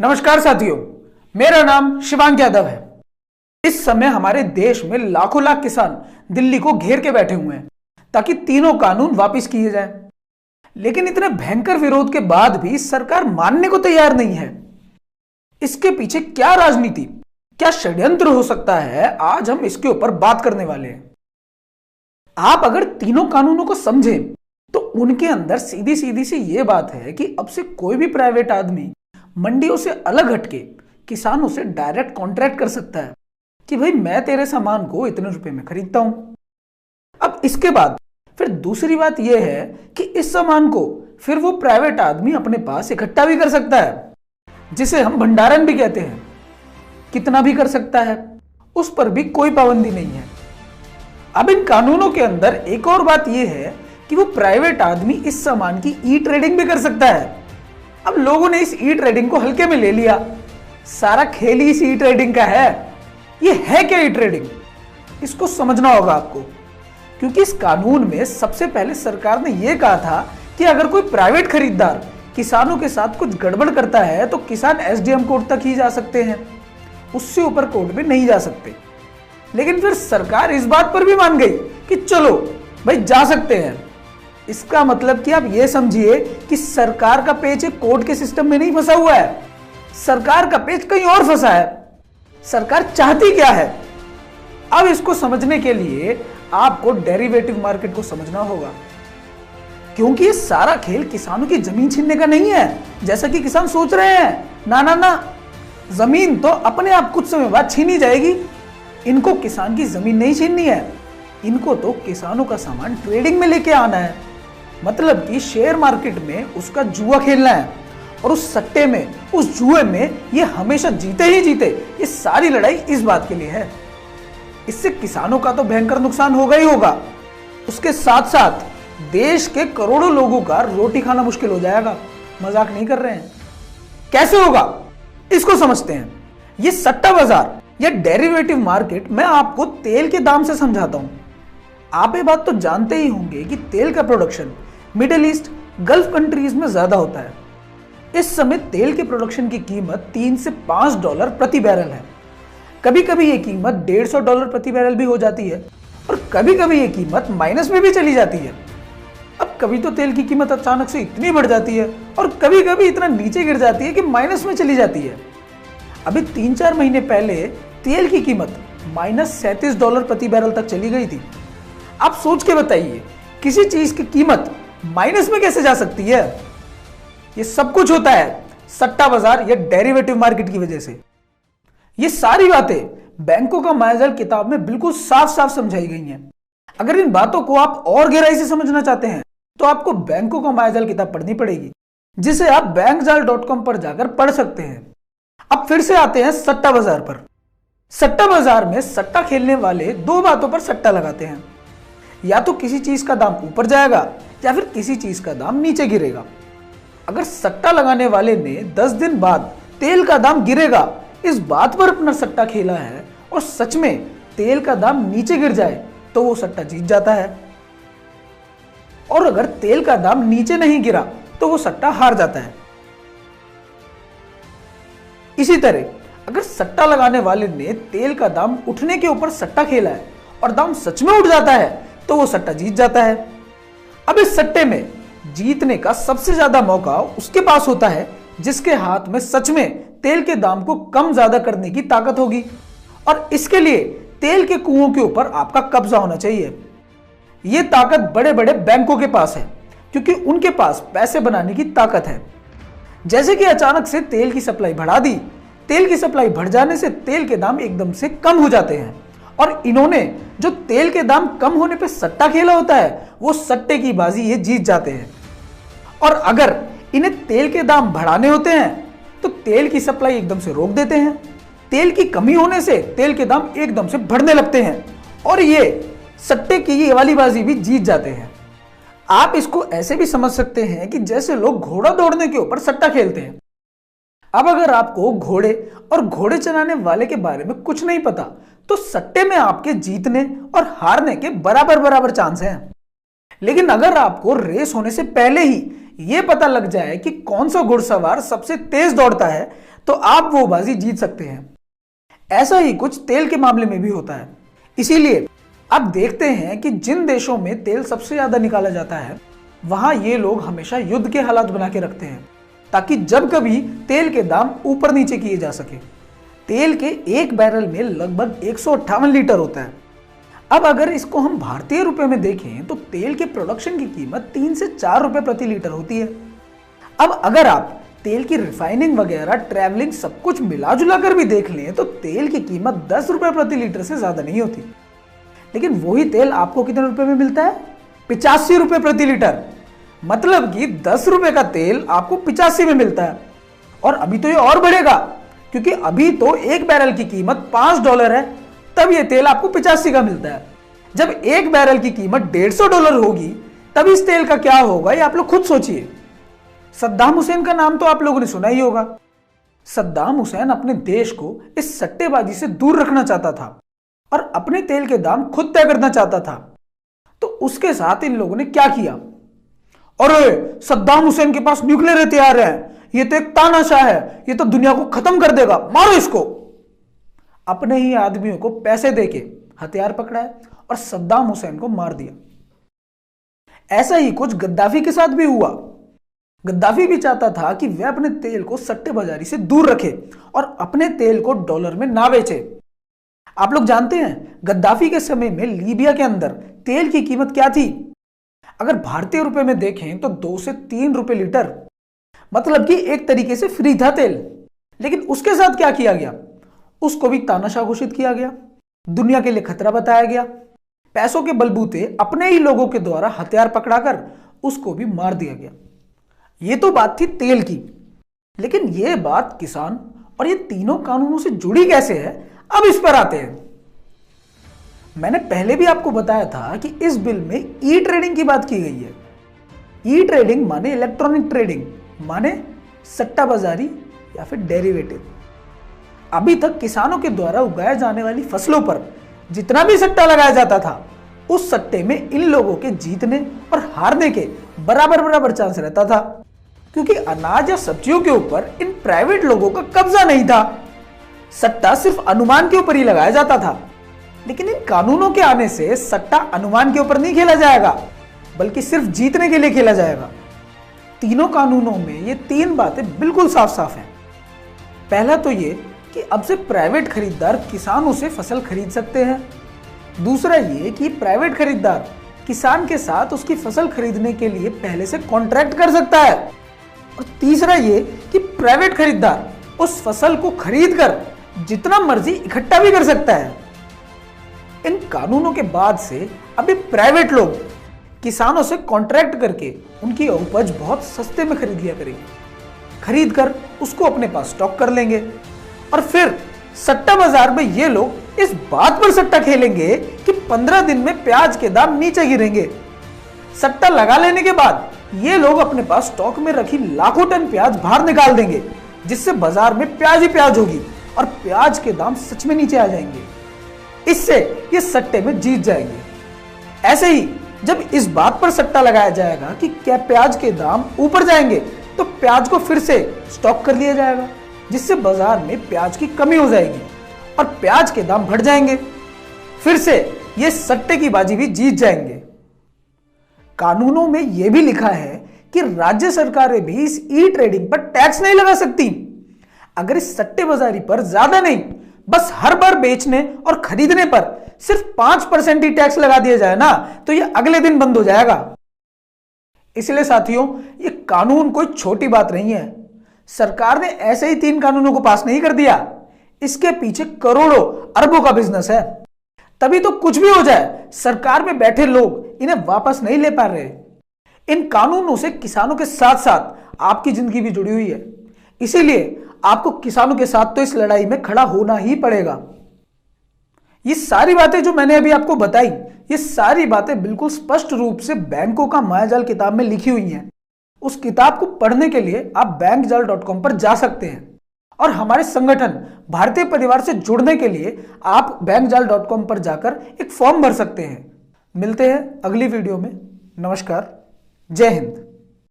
नमस्कार साथियों, मेरा नाम शिवांग यादव है। इस समय हमारे देश में लाखों लाख किसान दिल्ली को घेर के बैठे हुए हैं ताकि तीनों कानून वापस किए जाएं। लेकिन इतने भयंकर विरोध के बाद भी सरकार मानने को तैयार नहीं है। इसके पीछे क्या राजनीति, क्या षड्यंत्र हो सकता है, आज हम इसके ऊपर बात करने वाले हैं। आप अगर तीनों कानूनों को समझें तो उनके अंदर सीधी सीधी सी ये बात है कि अब से कोई भी प्राइवेट आदमी मंडियों से अलग हटके किसानों से डायरेक्ट कॉन्ट्रैक्ट कर सकता है कि भाई मैं तेरे सामान को इतने रुपए में खरीदता हूं। अब इसके बाद फिर दूसरी बात यह है कि इस सामान को फिर वो प्राइवेट आदमी अपने पास इकट्ठा भी कर सकता है, जिसे हम भंडारण भी कहते हैं। कितना भी कर सकता है, उस पर भी कोई पाबंदी नहीं है। अब इन कानूनों के अंदर एक और बात यह है कि वो प्राइवेट आदमी इस सामान की ई ट्रेडिंग भी कर सकता है। अब लोगों ने इस ई ट्रेडिंग को हल्के में ले लिया। सारा खेल ही इस ई ट्रेडिंग का है। ये है क्या ई ट्रेडिंग? इसको समझना होगा आपको, क्योंकि इस कानून में सबसे पहले सरकार ने यह कहा था कि अगर कोई प्राइवेट खरीदार किसानों के साथ कुछ गड़बड़ करता है तो किसान एसडीएम कोर्ट तक ही जा सकते हैं, उससे ऊपर कोर्ट में नहीं जा सकते। लेकिन फिर सरकार इस बात पर भी मान गई कि चलो भाई जा सकते हैं। इसका मतलब कि आप यह समझिए कि सरकार का पेच एक कोर्ट के सिस्टम में नहीं फंसा हुआ है, सरकार का पेच कहीं और फंसा है। सरकार चाहती क्या है? अब इसको समझने के लिए आपको डेरिवेटिव मार्केट को समझना होगा, क्योंकि ये सारा खेल किसानों की जमीन छीनने का नहीं है जैसा कि किसान सोच रहे हैं। ना ना ना, जमीन तो अपने आप कुछ समय बाद छीनी जाएगी। इनको किसान की जमीन नहीं छीननी है, इनको तो किसानों का सामान ट्रेडिंग में लेके आना है। मतलब कि शेयर मार्केट में उसका जुआ खेलना है, और उस सट्टे में, उस जुए में ये हमेशा जीते ही जीते। ये सारी लड़ाई इस बात के लिए है। इससे किसानों का तो भयंकर नुकसान होगा ही होगा, उसके साथ साथ देश के करोड़ों लोगों का रोटी खाना मुश्किल हो जाएगा। मजाक नहीं कर रहे हैं। कैसे होगा इसको समझते हैं। ये सट्टा बाजार या डेरिवेटिव मार्केट मैं आपको तेल के दाम से समझाता हूं। आप ये बात तो जानते ही होंगे कि तेल का production middle east, gulf countries में ज्यादा होता है। इस समय तेल के प्रोडक्शन की कीमत $3 से $5 प्रति बैरल है। कभी कभी ये कीमत $150 प्रति बैरल भी हो जाती है, और कभी कभी ये कीमत माइनस में भी चली जाती है। अब कभी तो तेल की कीमत अचानक से इतनी बढ़ जाती है और कभी कभी इतना नीचे गिर जाती है कि माइनस में चली जाती है। अभी 3-4 महीने पहले तेल की कीमत -$37 प्रति बैरल तक चली गई थी। आप सोच के बताइए, किसी चीज की कीमत माइनस में कैसे जा सकती है? ये सब कुछ होता है सट्टा बाजार या डेरिवेटिव मार्केट की वजह से। ये सारी बातें बैंकों का मायाजाल किताब में बिल्कुल साफ साफ समझाई गई हैं। अगर इन बातों को आप और गहराई से समझना चाहते हैं तो आपको बैंकों का मायाजाल किताब पढ़नी पड़ेगी, जिसे आप bankjal.com पर जाकर पढ़ सकते हैं। अब फिर से आते हैं सट्टा बाजार पर। सट्टा बाजार में सट्टा खेलने वाले दो बातों पर सट्टा लगाते हैं। या तो किसी चीज का दाम ऊपर जाएगा या फिर किसी चीज का दाम नीचे गिरेगा। अगर सट्टा लगाने वाले ने 10 दिन बाद तेल का दाम गिरेगा इस बात पर अपना सट्टा खेला है और सच में तेल का दाम नीचे गिर जाए तो वो सट्टा जीत जाता है, और अगर तेल का दाम नीचे नहीं गिरा तो वो सट्टा हार जाता है। इसी तरह अगर सट्टा लगाने वाले ने तेल का दाम उठने के ऊपर सट्टा खेला है और दाम सच में उठ जाता है तो वो सट्टा जीत जाता है। अब इस सट्टे में जीतने का सबसे ज्यादा मौका उसके पास होता है जिसके हाथ में सच में तेल के दाम को कम ज्यादा करने की ताकत होगी, और इसके लिए तेल के कुओं के ऊपर आपका कब्जा होना चाहिए। यह ताकत बड़े बड़े बैंकों के पास है, क्योंकि उनके पास पैसे बनाने की ताकत है। जैसे कि अचानक से तेल की सप्लाई बढ़ा दी, तेल की सप्लाई बढ़ जाने से तेल के दाम एकदम से कम हो जाते हैं, और इन्होंने जो तेल के दाम कम होने पे सट्टा खेला होता है वो सट्टे की बाजी ये जीत जाते हैं। और अगर इन्हें तेल के दाम बढ़ाने होते हैं तो तेल की सप्लाई एकदम से रोक देते हैं। तेल की कमी होने से तेल के दाम एकदम से बढ़ने लगते हैं, और ये सट्टे की ये वाली बाजी भी जीत जाते हैं। आप इसको ऐसे भी समझ सकते हैं कि जैसे लोग घोड़ा दौड़ने के ऊपर सट्टा खेलते हैं। अब अगर आपको घोड़े और घोड़े चलाने वाले के बारे में कुछ नहीं पता तो सट्टे में आपके जीतने और हारने के बराबर बराबर चांस हैं। लेकिन अगर आपको रेस होने से पहले ही यह पता लग जाए कि कौन सा घुड़सवार सबसे तेज दौड़ता है तो आप वो बाजी जीत सकते हैं। ऐसा ही कुछ तेल के मामले में भी होता है। इसीलिए आप देखते हैं कि जिन देशों में तेल सबसे ज्यादा निकाला जाता है वहां ये लोग हमेशा युद्ध के हालात बना के रखते हैं, ताकि जब कभी तेल के दाम ऊपर नीचे किए जा सके। तेल के एक बैरल में लगभग 158 लीटर होता है। अब अगर इसको हम भारतीय रुपए में देखें तो तेल के प्रोडक्शन की कीमत 3 से 4 रुपए प्रति लीटर होती है। अब अगर आप तेल की रिफाइनिंग वगैरह, ट्रैवलिंग सब कुछ मिला जुला कर भी देख लें तो तेल की कीमत 10 रुपए प्रति लीटर से ज्यादा नहीं होती। लेकिन वही तेल आपको कितने रुपए में मिलता है? 85 रुपए प्रति लीटर। मतलब कि 10 रुपए का तेल आपको 85 में मिलता है। और अभी तो ये और बढ़ेगा, क्योंकि अभी तो एक बैरल की कीमत $5 है, तब ये तेल आपको 85 का मिलता है। जब एक बैरल की कीमत $150 होगी तब इस तेल का क्या होगा, ये आप लोग खुद सोचिए। सद्दाम हुसैन का नाम तो आप लोगों ने सुना ही होगा। सद्दाम हुसैन अपने देश को इस सट्टेबाजी से दूर रखना चाहता था और अपने तेल के दाम खुद तय करना चाहता था। तो उसके साथ इन लोगों ने क्या किया? अरे सद्दाम हुसैन के पास न्यूक्लियर हथियार है, ये तो एक तानाशाह है, ये तो दुनिया को खत्म कर देगा, मारो इसको। अपने ही आदमियों को पैसे देके हथियार पकड़ाए और सद्दाम हुसैन को मार दिया। ऐसा ही कुछ गद्दाफी के साथ भी हुआ। गद्दाफी भी चाहता था कि वह अपने तेल को सट्टेबाजी से दूर रखे और अपने तेल को डॉलर में ना बेचे। आप लोग जानते हैं गद्दाफी के समय में लीबिया के अंदर तेल की कीमत क्या थी? अगर भारतीय रुपए में देखें तो 2 से 3 रुपए लीटर, मतलब कि एक तरीके से फ्री था तेल। लेकिन उसके साथ क्या किया गया? उसको भी तानाशाह घोषित किया गया, दुनिया के लिए खतरा बताया गया। पैसों के बलबूते अपने ही लोगों के द्वारा हथियार पकड़ाकर उसको भी मार दिया गया। ये तो बात थी तेल की। लेकिन यह बात किसान और ये तीनों कानूनों से जुड़ी कैसे है, अब इस पर आते हैं। मैंने पहले भी आपको बताया था कि इस बिल में ई ट्रेडिंग की बात की गई है। ई ट्रेडिंग माने इलेक्ट्रॉनिक ट्रेडिंग, माने सट्टा बाजारी या फिर डेरिवेटिव। अभी तक किसानों के द्वारा उगाए जाने वाली फसलों पर जितना भी सट्टा लगाया जाता था, उस सट्टे में इन लोगों के जीतने और हारने के बराबर बराबर चांस रहता था, क्योंकि अनाज या सब्जियों के ऊपर इन प्राइवेट लोगों का कब्जा नहीं था। सट्टा सिर्फ अनुमान के ऊपर ही लगाया जाता था। लेकिन इन कानूनों के आने से सट्टा अनुमान के ऊपर नहीं खेला जाएगा, बल्कि सिर्फ जीतने के लिए खेला जाएगा। तीनों कानूनों में ये 3 बातें बिल्कुल साफ साफ हैं। पहला तो ये कि अब से प्राइवेट खरीदार किसानों से फसल खरीद सकते हैं। दूसरा ये कि प्राइवेट खरीदार किसान के साथ उसकी फसल खरीदने के लिए पहले से कॉन्ट्रैक्ट कर सकता है। और तीसरा ये कि प्राइवेट खरीदार उस फसल को खरीदकर जितना मर्जी इकट्ठा भी कर सकता है। इन कानूनों के बाद से अभी प्राइवेट लोग किसानों से कॉन्ट्रैक्ट करके उनकी उपज बहुत सस्ते में खरीद लिया करेंगे, खरीद कर उसको अपने पास स्टॉक कर लेंगे। और फिर सट्टा बाजार में ये लोग इस बात पर सट्टा खेलेंगे कि 15 दिन में प्याज के दाम नीचे गिरेंगे। सट्टा लगा लेने के बाद ये लोग अपने पास स्टॉक में रखी लाखों टन प्याज बाहर निकाल देंगे, जिससे बाजार में प्याज ही प्याज होगी और प्याज के दाम सच में नीचे आ जाएंगे। इससे ये सट्टे में जीत जाएंगे। ऐसे ही जब इस बात पर सट्टा लगाया जाएगा कि क्या प्याज के दाम ऊपर जाएंगे, तो प्याज को फिर से स्टॉक कर लिया जाएगा, जिससे बाजार में प्याज की कमी हो जाएगी और प्याज के दाम बढ़ जाएंगे। फिर से ये सट्टे की बाजी भी जीत जाएंगे। कानूनों में यह भी लिखा है कि राज्य सरकारें भी इस ई ट्रेडिंग पर टैक्स नहीं लगा सकती। अगर इस सट्टेबाजी पर ज्यादा नहीं, बस हर बार बेचने और खरीदने पर सिर्फ 5% ही टैक्स लगा दिया जाए ना, तो ये अगले दिन बंद हो जाएगा। इसलिए साथियों, ये कानून कोई छोटी बात नहीं है। सरकार ने ऐसे ही 3 कानूनों को पास नहीं कर दिया, इसके पीछे करोड़ों अरबों का बिजनेस है। तभी तो कुछ भी हो जाए, सरकार में बैठे लोग इन्हें वापस नहीं ले पा रहे। इन कानूनों से किसानों के साथ साथ आपकी जिंदगी भी जुड़ी हुई है। इसीलिए आपको किसानों के साथ तो इस लड़ाई में खड़ा होना ही पड़ेगा। ये सारी बातें जो मैंने अभी आपको बताई, ये सारी बातें बिल्कुल स्पष्ट रूप से बैंकों का मायाजाल किताब में लिखी हुई हैं। उस किताब को पढ़ने के लिए आप bankjal.com पर जा सकते हैं और हमारे संगठन भारतीय परिवार से जुड़ने के लिए आप bankjal.com पर जाकर एक फॉर्म भर सकते हैं। मिलते हैं अगली वीडियो में। नमस्कार, जय हिंद।